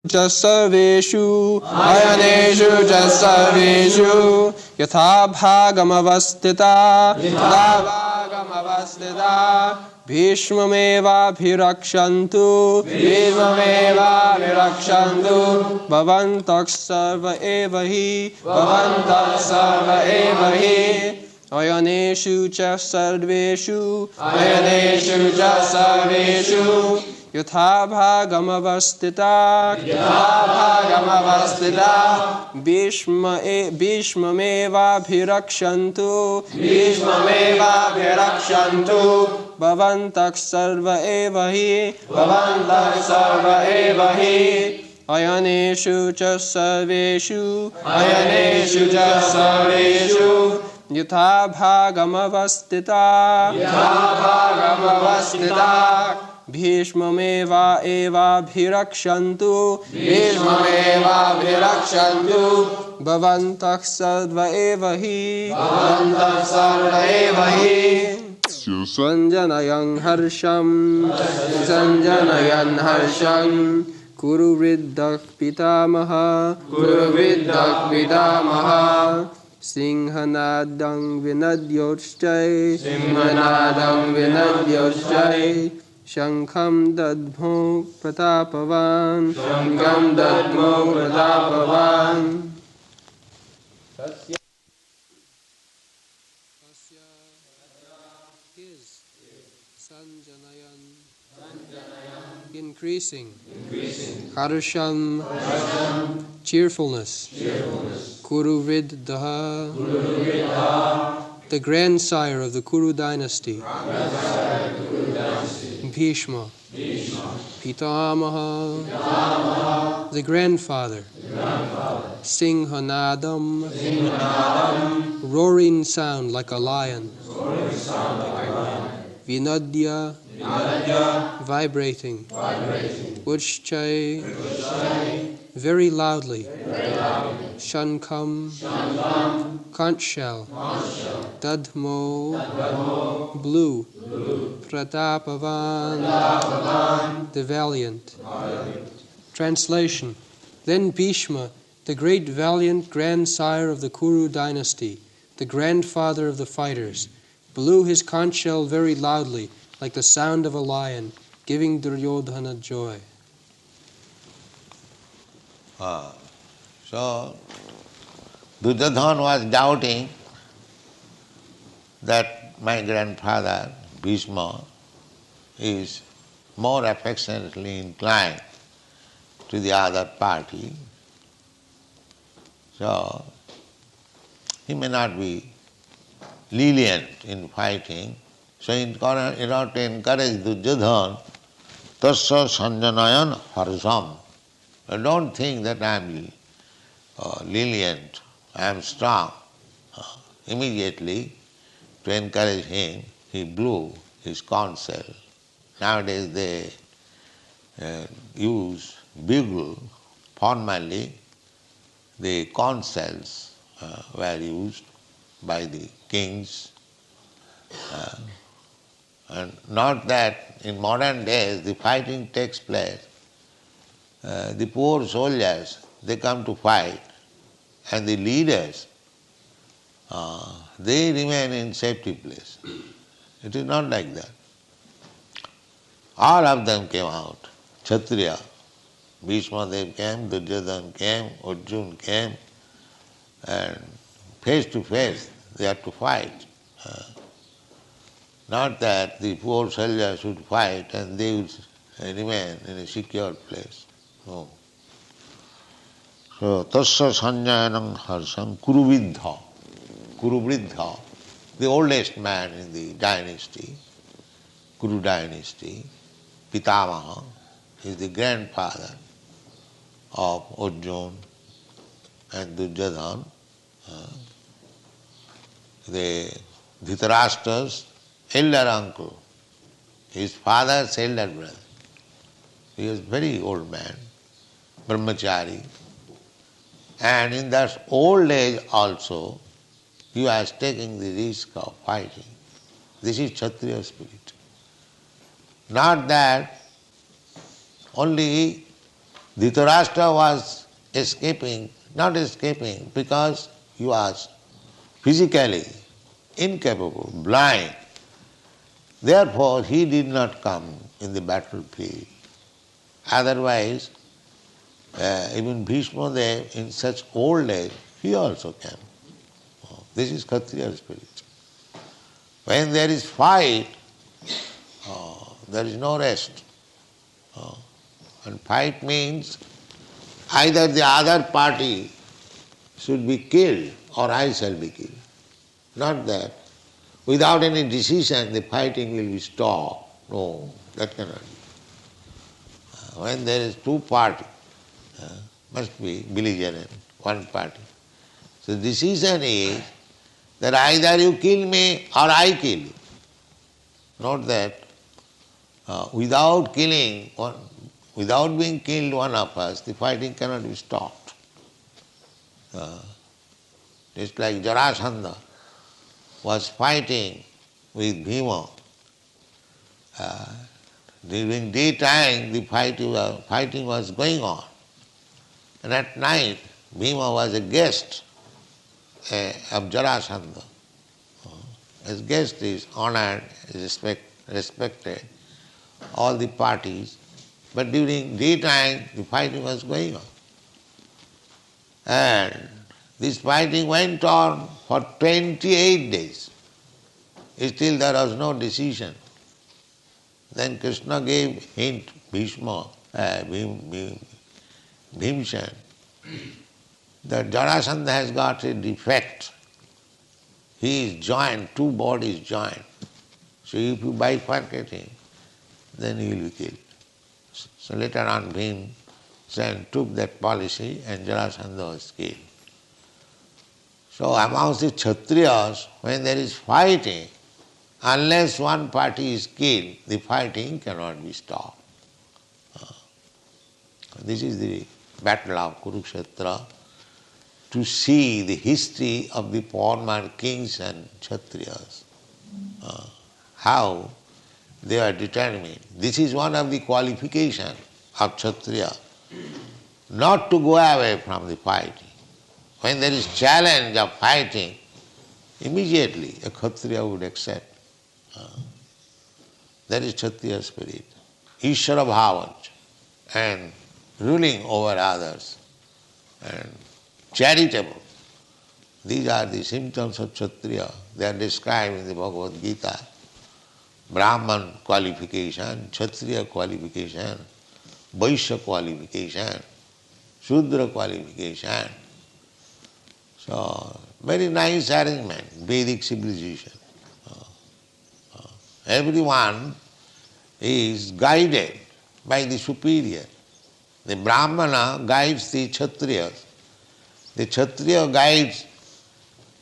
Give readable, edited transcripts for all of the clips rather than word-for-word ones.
च सर्वेषु अयनेषु च सर्वेषु यथा भागमवस्थिता भीष्ममेवाभिरक्षन्तु भवन्तः सर्व एव हि अयनेषु च सर्वेषु यथा भागमवस्थिता भीष्ममेवाभिरक्षन्तु भवन्तः सर्व एव हि अयनेषु च सर्वेषु यथा भागमवस्थिता भीष्ममेवाभिरक्षन्तु भवन्तः सर्व एव हि सञ्जनयन् हर्षं कुरुवृद्धः पितामहः सिंहनादं विनद्योश्चै शङ्खं दद्मो प्रतापवान् increasing harsham cheerfulness Kuruvidha the grandsire of the Kuru dynasty Bhishma Pitamaha the grandfather Singhanadam roaring sound like a lion Vinadya vibrating Uchchai very loudly Shankam conch shell Dadmo blue Pratapavan the valiant. Translation. Then Bhishma, the great valiant grandsire of the Kuru dynasty, the grandfather of the fighters, blew his conch shell very loudly, like the sound of a lion, giving Duryodhana joy. So, Duryodhana was doubting that my grandfather, Bhishma, is more affectionately inclined to the other party. So, he may not be lenient in fighting. So, in order to encourage Duryodhana, tasya sanjanayan harsham. Don't think that I am lenient, I am strong. Immediately, to encourage him, he blew his conch shell. Nowadays they use bugle. Formerly, the conch shells were used by the kings. And not that in modern days the fighting takes place. The poor soldiers, they come to fight, and the leaders, they remain in safety place. It is not like that. All of them came out. Kshatriya, Bhishma Dev came, Duryodhana came, Arjuna came, and face to face they had to fight. Not that the poor soldiers should fight and they would remain in a secure place. No. So, tasya sanjayanam harsham Kuruvriddha, the oldest man in the dynasty, Kuru dynasty, Pitamaha, is the grandfather of Arjuna and Duryodhana. The Dhritarashtra's elder uncle, his father's elder brother. He was a very old man, brahmachari. And in that old age also, he was taking the risk of fighting. This is Kshatriya spirit. Not that only Dhritarashtra was not escaping because he was physically incapable, blind. Therefore, he did not come in the battlefield. Otherwise, even Bhishma Dev, in such old age, he also came. This is Kshatriya spirit. When there is fight, there is no rest. And fight means either the other party should be killed or I shall be killed. Not that without any decision the fighting will be stopped. No, that cannot be. When there is two parties, must be belligerent, one party. So the decision is that either you kill me or I kill you. Not that without being killed one of us, the fighting cannot be stopped. It's like Jarasandha was fighting with Bhima. During daytime the fighting was going on. And at night Bhima was a guest of Jarasandha. As guest is honored, respected, all the parties. But during daytime the fighting was going on. And this fighting went on for 28 days. Still there was no decision. Then Krishna gave hint, Bhimsen, that Jarasandha has got a defect. He is joined, two bodies joined. So if you bifurcate him, then he will be killed. So later on Bhimsen took that policy and Jarasandha was killed. So amongst the Kshatriyas, when there is fighting, unless one party is killed, the fighting cannot be stopped. This is the battle of Kurukshetra, to see the history of the former kings and Kshatriyas, how they are determined. This is one of the qualifications of Kshatriya, not to go away from the fighting. When there is challenge of fighting, immediately a Kshatriya would accept. That is Kshatriya spirit. Ishvara bhavancha, and ruling over others, and charitable. These are the symptoms of Kshatriya. They are described in the Bhagavad Gita. Brahman qualification, Kshatriya qualification, Vaishya qualification, Shudra qualification. So, very nice arrangement, Vedic civilization. Everyone is guided by the superior. The Brahmana guides the Kshatriyas. The Kshatriya guides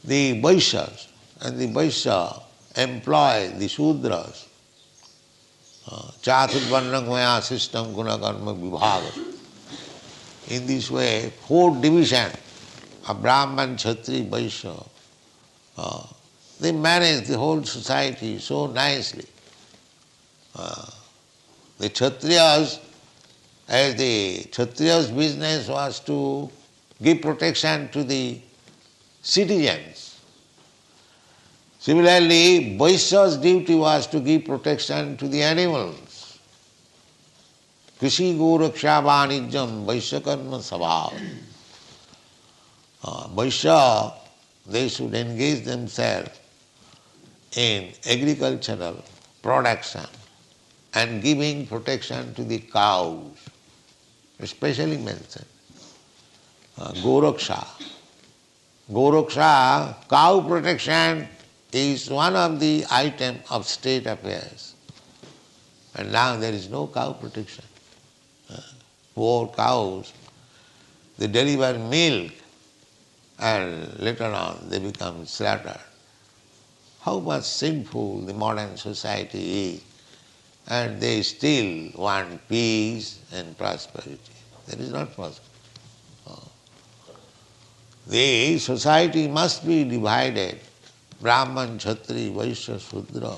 the Vaishyas, and the Vaishya employ the Shudras. Chaturvarnamaya system gunakarma vibhaga. In this way, 4 divisions of Brahman, Kshatri, Vaishya, they manage the whole society so nicely. The Kshatriyas, as the Kshatriya's business was to give protection to the citizens. Similarly, Vaishya's duty was to give protection to the animals. Krishi Goraksha Vanijam Vaishya Karma Sabhav. Vaishya, they should engage themselves in agricultural production and giving protection to the cows, especially mentioned. Goraksha. Goraksha, cow protection, is one of the items of state affairs. And now there is no cow protection. Poor cows, they deliver milk and later on they become slaughtered. How much sinful the modern society is, and they still want peace and prosperity. That is not possible. The society must be divided, Brahman, Kshatri, Vaishya, Shudra,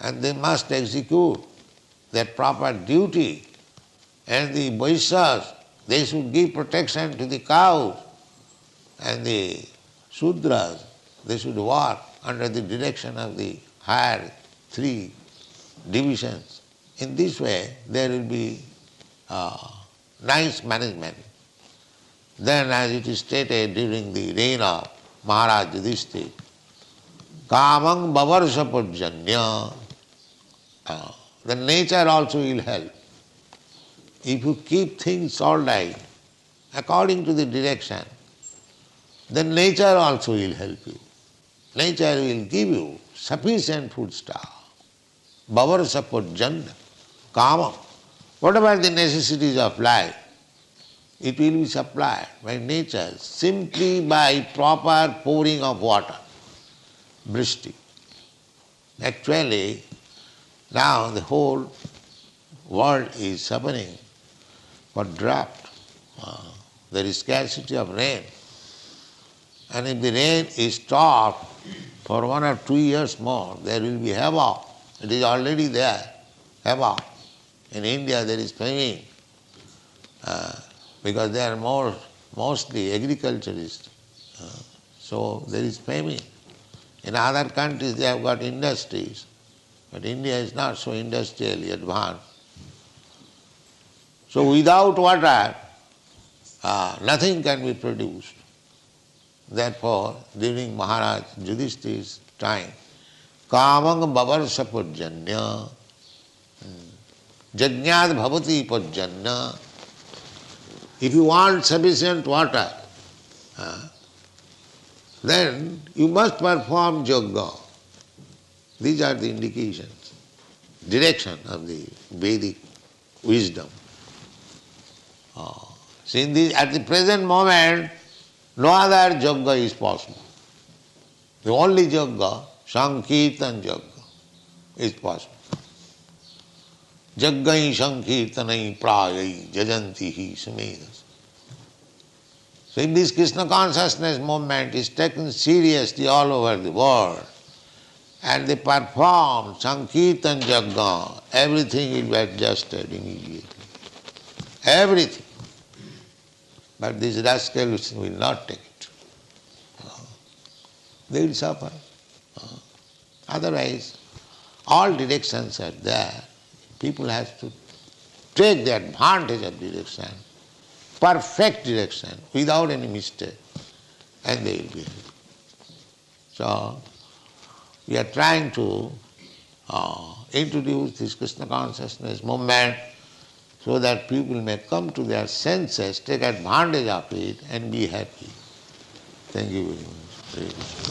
and they must execute their proper duty And the Vaishyas, they should give protection to the cows. And the Sudras, they should work under the direction of the higher three divisions. In this way, there will be nice management. Then, as it is stated during the reign of Maharaj Yudhishthira, Kamang Bavarsha Purjanya, the nature also will help. If you keep things all right, according to the direction, then nature also will help you. Nature will give you sufficient foodstuff. Bavarsha Purjanya, Kama, whatever the necessities of life, it will be supplied by nature simply by proper pouring of water, vrishti. Actually, now the whole world is suffering for drought. There is scarcity of rain. And if the rain is stopped for 1 or 2 years more, there will be havoc. It is already there, havoc. In India there is famine, because they are mostly agriculturists. So there is famine. In other countries they have got industries, but India is not so industrially advanced. So without water, nothing can be produced. Therefore, during Maharaj Yudhishthira's time, Kamang Bavarsha Purjanya, Jajñād Bhavati Purjanya. If you want sufficient water, then you must perform yoga. These are the indications, direction of the Vedic wisdom. So at the present moment, no other yoga is possible. The only yoga, Sankirtan yoga, is possible. Jaggai Sankirtanai Prayai Jajantihi Sumedas. So if this Krishna consciousness movement is taken seriously all over the world, and they perform Sankirtan yoga, everything will be adjusted immediately. Everything. But these rascals will not take it. They will suffer. Otherwise, all directions are there. People have to take the advantage of direction, perfect direction, without any mistake, and they will be happy. So, we are trying to introduce this Krishna consciousness movement so that people may come to their senses, take advantage of it, and be happy. Thank you very much.